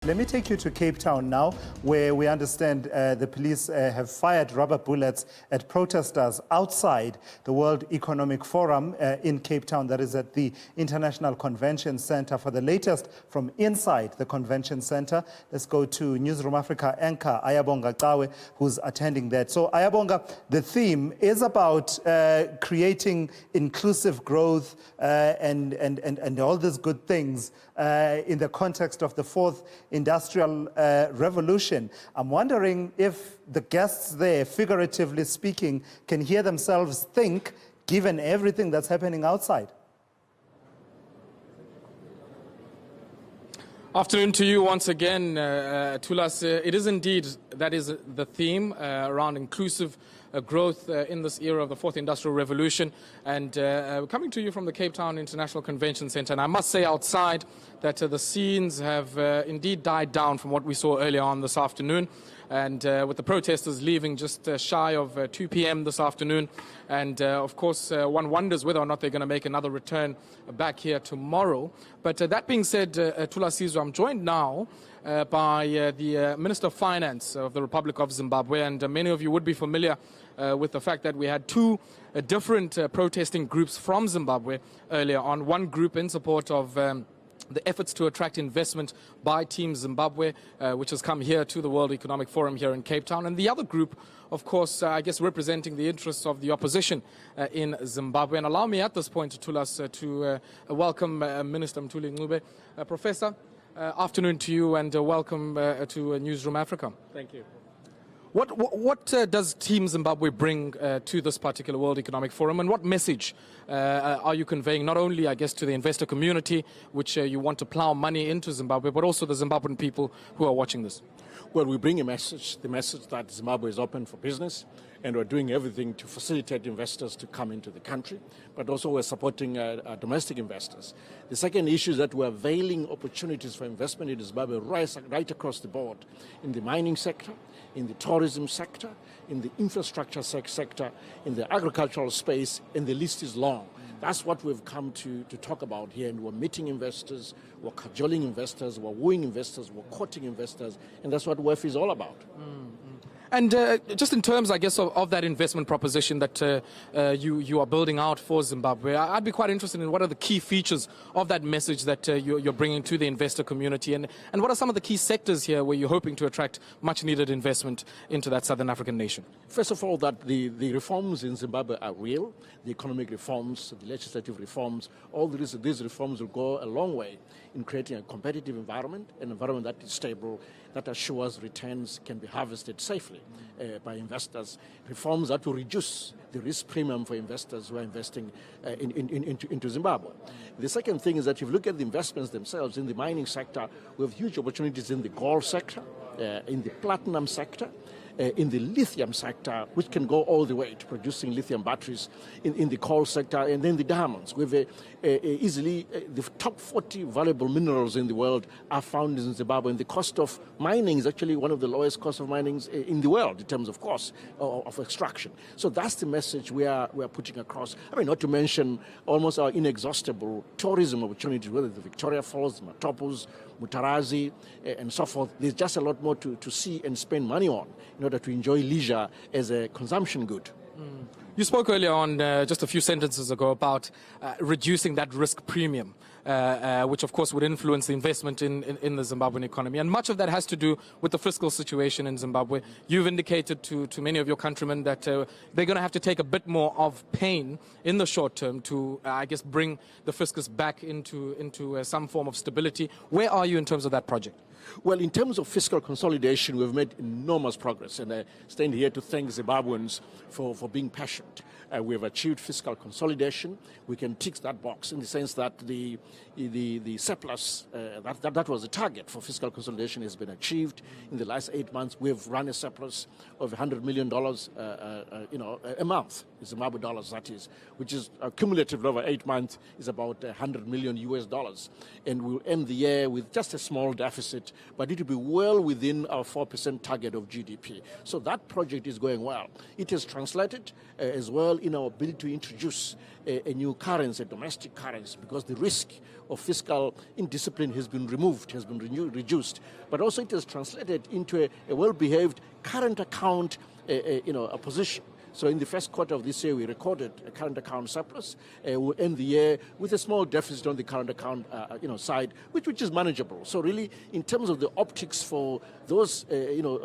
Let me take you to Cape Town now, where we understand the police have fired rubber bullets at protesters outside the World Economic Forum in Cape Town, that is at the International Convention Center. For the latest from inside the Convention Center, let's go to Newsroom Africa anchor Ayabonga Kawe, who's attending that. So Ayabonga, the theme is about creating inclusive growth and all these good things in the context of the fourth industrial revolution. I'm wondering if the guests there, figuratively speaking, can hear themselves think, given everything that's happening outside. Afternoon to you once again, Tulas. It is indeed, that is the theme around inclusive growth in this era of the fourth industrial revolution. And coming to you from the Cape Town International Convention Center, and I must say outside that the scenes have indeed died down from what we saw earlier on this afternoon. And with the protesters leaving just shy of 2 p.m. this afternoon. And of course, one wonders whether or not they're going to make another return back here tomorrow. But that being said, Tula Sizwe, I'm joined now by the Minister of Finance of the Republic of Zimbabwe. And many of you would be familiar with the fact that we had two different protesting groups from Zimbabwe earlier on. One group in support of the efforts to attract investment by Team Zimbabwe, which has come here to the World Economic Forum here in Cape Town. And the other group, of course, I guess representing the interests of the opposition in Zimbabwe. And allow me at this point, Tulas, to welcome Minister Mthuli Ncube. Professor, afternoon to you and welcome to Newsroom Africa. Thank you. What does Team Zimbabwe bring to this particular World Economic Forum, and what message are you conveying, not only, I guess, to the investor community, which you want to plow money into Zimbabwe, but also the Zimbabwean people who are watching this? Well, we bring a message, the message that Zimbabwe is open for business, and we're doing everything to facilitate investors to come into the country, but also we're supporting domestic investors. The second issue is that we're availing opportunities for investment in Zimbabwe right across the board, in the mining sector, in the tourism sector, in the infrastructure sector, in the agricultural space, and the list is long. That's what we've come to talk about here, and we're meeting investors, we're cajoling investors, we're wooing investors, we're courting investors, and that's what WEF is all about. And just in terms, I guess, of that investment proposition that you are building out for Zimbabwe, I'd be quite interested in what are the key features of that message that you're bringing to the investor community, and what are some of the key sectors here where you're hoping to attract much-needed investment into that southern African nation? First of all, that the reforms in Zimbabwe are real, the economic reforms, the legislative reforms, all these reforms will go a long way in creating a competitive environment, an environment that is stable, that assures returns can be harvested safely by investors, reforms that will reduce the risk premium for investors who are investing into Zimbabwe. The second thing is that if you look at the investments themselves in the mining sector, we have huge opportunities in the gold sector, in the platinum sector, in the lithium sector, which can go all the way to producing lithium batteries in the coal sector, and then the diamonds. We've easily the top 40 valuable minerals in the world are found in Zimbabwe, and the cost of mining is actually one of the lowest cost of mining in the world in terms of cost of extraction. So that's the message we are putting across. I mean, not to mention almost our inexhaustible tourism opportunities, whether the Victoria Falls, Matopos, Mutarazi, and so forth. There's just a lot more to see and spend money on in order to enjoy leisure as a consumption good. You spoke earlier on, just a few sentences ago, about reducing that risk premium, which of course would influence the investment in the Zimbabwean economy. And much of that has to do with the fiscal situation in Zimbabwe. You've indicated to many of your countrymen that they're going to have to take a bit more of pain in the short term to, I guess, bring the fiscus back into some form of stability. Where are you in terms of that project? Well, in terms of fiscal consolidation, we've made enormous progress, and I stand here to thank Zimbabweans for being patient. We have achieved fiscal consolidation. We can tick that box in the sense that the surplus, that was the target for fiscal consolidation, has been achieved. In the last 8 months, we have run a surplus of $100 million a month, Zimbabwe dollars, that is, which is cumulative over 8 months is about $100 million US. And we'll end the year with just a small deficit yet, but it will be well within our 4% target of GDP. So that project is going well. It has translated as well in our ability to introduce a new currency, a domestic currency, because the risk of fiscal indiscipline has been removed, has been reduced. But also it has translated into a well-behaved current account a position. So in the first quarter of this year, we recorded a current account surplus. We'll end the year with a small deficit on the current account side, which is manageable. So really, in terms of the optics for those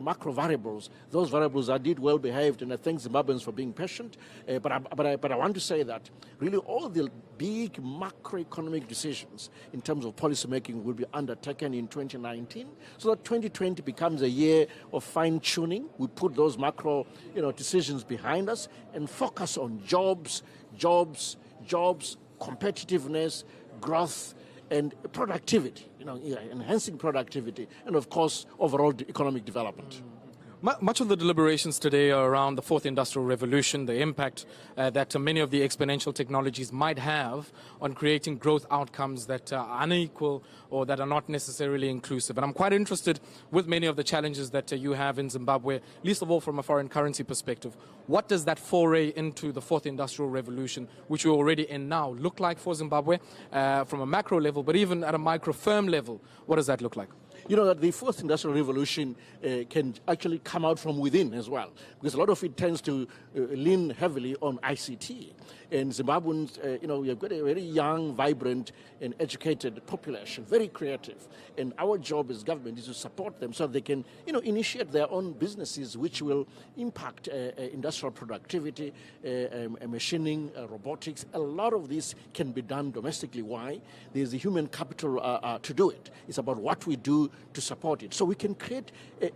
macro variables, those variables are indeed well behaved, and I thank Zimbabweans for being patient. But I want to say that really all the big macroeconomic decisions in terms of policy making will be undertaken in 2019, so that 2020 becomes a year of fine tuning. We put those macro decisions behind us and focus on jobs, competitiveness, growth, and productivity, enhancing productivity, and of course, overall economic development. Much of the deliberations today are around the fourth industrial revolution, the impact that many of the exponential technologies might have on creating growth outcomes that are unequal or that are not necessarily inclusive. And I'm quite interested with many of the challenges that you have in Zimbabwe, least of all from a foreign currency perspective. What does that foray into the fourth industrial revolution, which we're already in now, look like for Zimbabwe from a macro level, but even at a micro firm level? What does that look like? You know that the fourth industrial revolution can actually come out from within as well, because a lot of it tends to lean heavily on ICT. And Zimbabweans, we have got a very young, vibrant, and educated population, very creative. And our job as government is to support them so they can, initiate their own businesses, which will impact industrial productivity, machining, robotics. A lot of this can be done domestically. Why? There's the human capital to do it. It's about what we do to support it. So we can create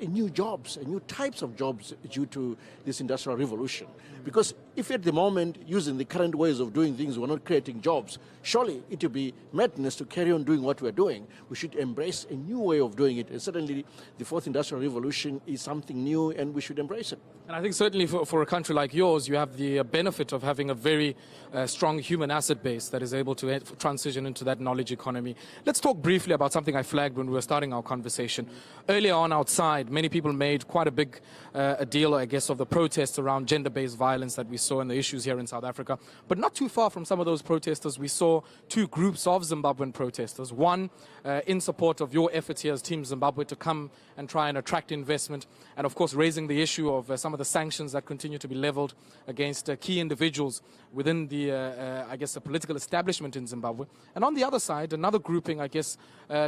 new jobs, new types of jobs due to this industrial revolution. Because if at the moment, using the current ways of doing things, we're not creating jobs, surely it will be madness to carry on doing what we're doing. We should embrace a new way of doing it. And certainly the fourth industrial revolution is something new, and we should embrace it. And I think certainly for a country like yours, you have the benefit of having a very strong human asset base that is able to transition into that knowledge economy. Let's talk briefly about something I flagged when we were starting our conversation. Earlier on outside, many people made quite a big a deal, I guess, of the protests around gender-based violence that we saw and the issues here in South Africa. But not too far from some of those protesters, we saw two groups of Zimbabwean protesters. One in support of your efforts here as Team Zimbabwe to come and try and attract investment, and of course raising the issue of some of the sanctions that continue to be leveled against key individuals within the, the political establishment in Zimbabwe. And on the other side, another grouping,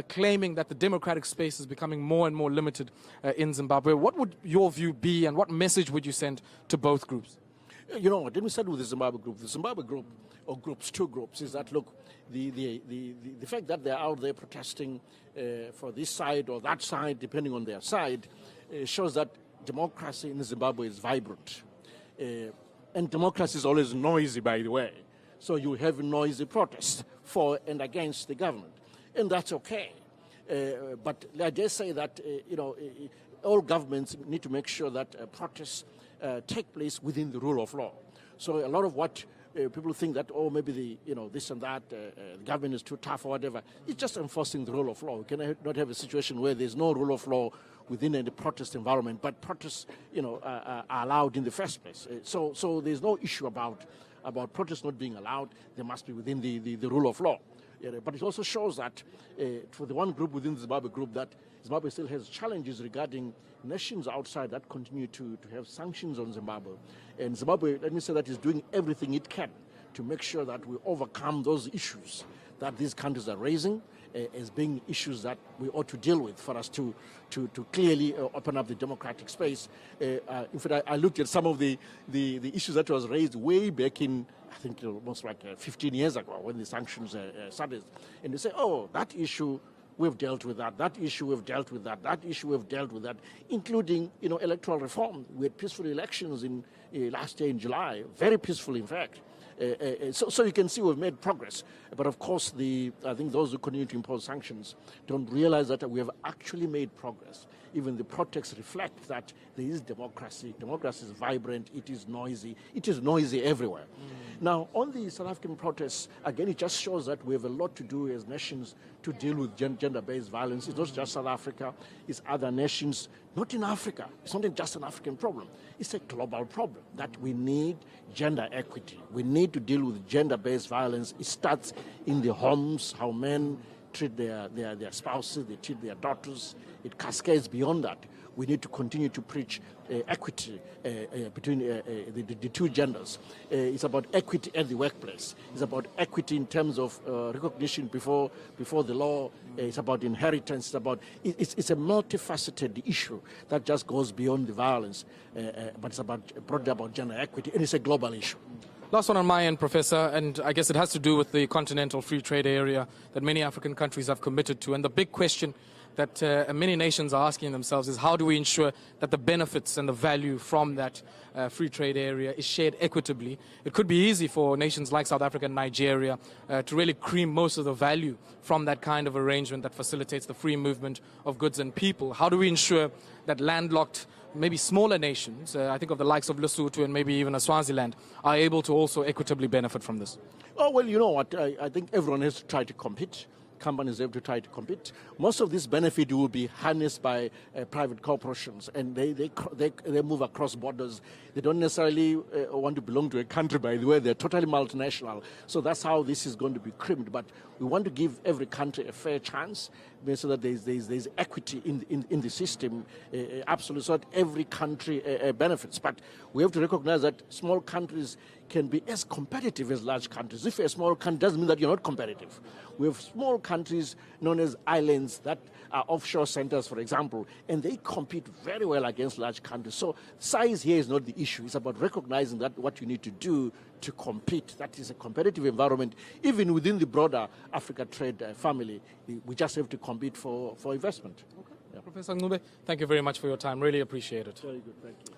claiming that the democratic space is becoming more and more limited in Zimbabwe. What would your view be, and what message would you send to both groups? Let me start with the Zimbabwe group. The Zimbabwe group, or groups, two groups, is that, look, the fact that they're out there protesting for this side or that side, depending on their side, shows that democracy in Zimbabwe is vibrant. And democracy is always noisy, by the way. So you have noisy protests for and against the government. And that's okay. But I dare say that, all governments need to make sure that protests take place within the rule of law. So a lot of what people think that, maybe this and that, the government is too tough or whatever, it's just enforcing the rule of law. We cannot have a situation where there's no rule of law within a protest environment, but protests, are allowed in the first place. So there's no issue about protests not being allowed. They must be within the rule of law. But it also shows that for the one group within the Zimbabwe group, that Zimbabwe still has challenges regarding nations outside that continue to have sanctions on Zimbabwe. And Zimbabwe, let me say, that is doing everything it can to make sure that we overcome those issues that these countries are raising as being issues that we ought to deal with for us to clearly open up the democratic space. In fact, I looked at some of the issues that was raised way back in, I think, almost like 15 years ago when the sanctions started. And they say, that issue, we've dealt with that. That issue, we've dealt with that. That issue, we've dealt with that, including, electoral reform. We had peaceful elections in last year in July, very peaceful, in fact. So you can see we've made progress. But of course, I think those who continue to impose sanctions don't realize that we have actually made progress. Even the protests reflect that there is democracy. Democracy is vibrant. It is noisy. It is noisy everywhere. Now, on the South African protests, again, it just shows that we have a lot to do as nations to deal with gender-based violence. It's not just South Africa. It's other nations, not in Africa. It's not just an African problem. It's a global problem that we need gender equity. We need to deal with gender-based violence. It starts in the homes, how men treat their spouses, they treat their daughters. It cascades beyond that. We need to continue to preach equity between the two genders. It's about equity at the workplace. It's about equity in terms of recognition before the law. It's about inheritance. It's a multifaceted issue that just goes beyond the violence, but it's broadly about gender equity, and it's a global issue. Last one on my end, Professor, and I guess it has to do with the Continental Free Trade Area that many African countries have committed to. And the big question that many nations are asking themselves is how do we ensure that the benefits and the value from that free trade area is shared equitably? It could be easy for nations like South Africa and Nigeria to really cream most of the value from that kind of arrangement that facilitates the free movement of goods and people. How do we ensure that landlocked, maybe smaller nations, I think of the likes of Lesotho and maybe even Swaziland, are able to also equitably benefit from this? Oh, well, you know what? I think everyone has to try to compete. Companies have to try to compete. Most of this benefit will be harnessed by private corporations, and they move across borders. They don't necessarily want to belong to a country, by the way. They're totally multinational. So that's how this is going to be creamed. But we want to give every country a fair chance so that there's equity in the system, absolutely, so that every country benefits. But we have to recognize that small countries can be as competitive as large countries. If you're a small country, doesn't mean that you're not competitive. We have small countries known as islands that are offshore centers, for example, and they compete very well against large countries. So size here is not the issue. It's about recognizing that what you need to do to compete, that is a competitive environment, even within the broader Africa trade family. We just have to compete for investment. Okay. Yeah. Professor Ncube, thank you very much for your time. Really appreciate it. Very good, thank you.